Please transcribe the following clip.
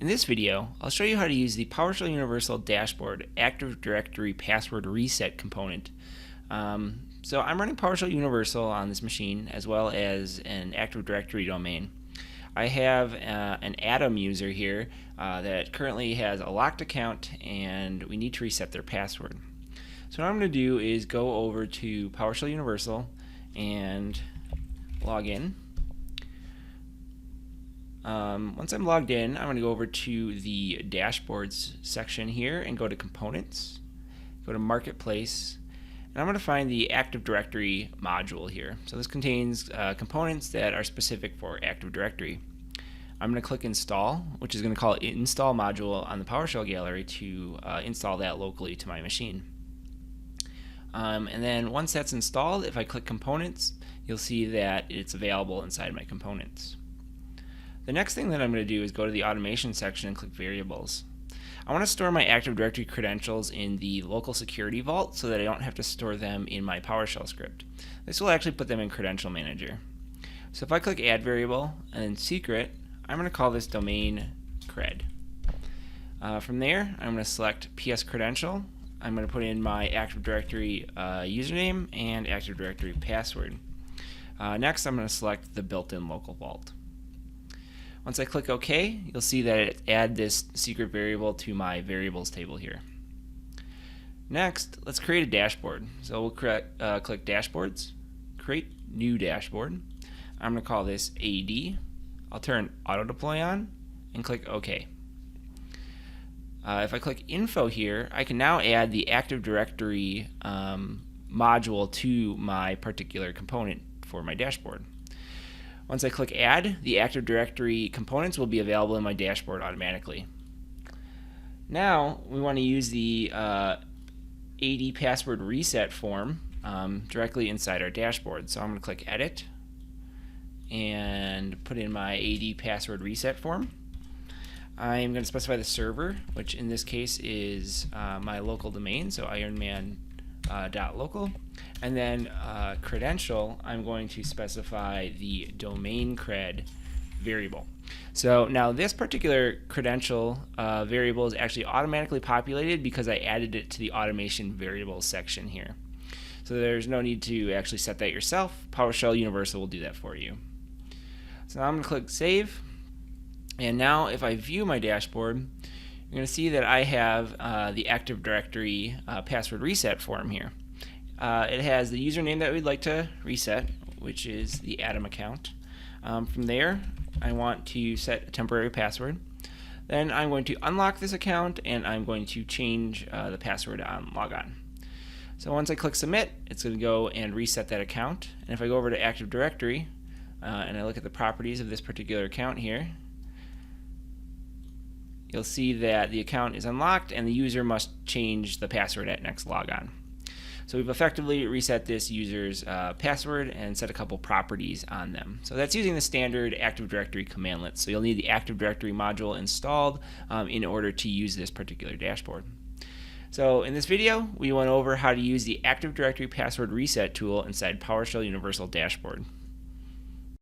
In this video, I'll show you how to use the PowerShell Universal Dashboard Active Directory Password Reset component. So I'm running PowerShell Universal on this machine as well as an Active Directory domain. I have an Atom user here that currently has a locked account and we need to reset their password. So what I'm going to do is go over to PowerShell Universal and log in. Once I'm logged in, I'm going to go over to the dashboards section here and go to components, go to marketplace, and I'm going to find the Active Directory module here. So this contains components that are specific for Active Directory. I'm going to click install, which is going to call install module on the PowerShell gallery to install that locally to my machine. And then once that's installed, if I click components, you'll see that it's available inside my components. The next thing that I'm going to do is go to the automation section and click variables. I want to store my Active Directory credentials in the local security vault so that I don't have to store them in my PowerShell script. This will actually put them in Credential Manager. So if I click add variable and then secret, I'm going to call this domain cred. From there, I'm going to select PS credential. I'm going to put in my Active Directory username and Active Directory password. Next, I'm going to select the built-in local vault. Once I click OK, you'll see that it adds this secret variable to my variables table here. Next, let's create a dashboard. So we'll click Dashboards, Create New Dashboard. I'm going to call this AD. I'll turn Auto Deploy on and click OK. If I click Info here, I can now add the Active Directory module to my particular component for my dashboard. Once I click Add, the Active Directory components will be available in my dashboard automatically. Now we want to use the AD password reset form directly inside our dashboard. So I'm going to click Edit and put in my AD password reset form. I'm going to specify the server, which in this case is my local domain, so ironman.local. And then credential, I'm going to specify the domain cred variable. So now this particular credential variable is actually automatically populated because I added it to the automation variables section here. So there's no need to actually set that yourself. PowerShell Universal will do that for you. So now I'm going to click Save. And now if I view my dashboard, you're going to see that I have the Active Directory password reset form here. It has the username that we'd like to reset, which is the Atom account. From there, I want to set a temporary password. Then I'm going to unlock this account and I'm going to change the password on logon. So once I click Submit, it's going to go and reset that account. And if I go over to Active Directory and I look at the properties of this particular account here, you'll see that the account is unlocked and the user must change the password at next logon. So we've effectively reset this user's password and set a couple properties on them. So that's using the standard Active Directory commandlet. So you'll need the Active Directory module installed in order to use this particular dashboard. So in this video, we went over how to use the Active Directory password reset tool inside PowerShell Universal Dashboard.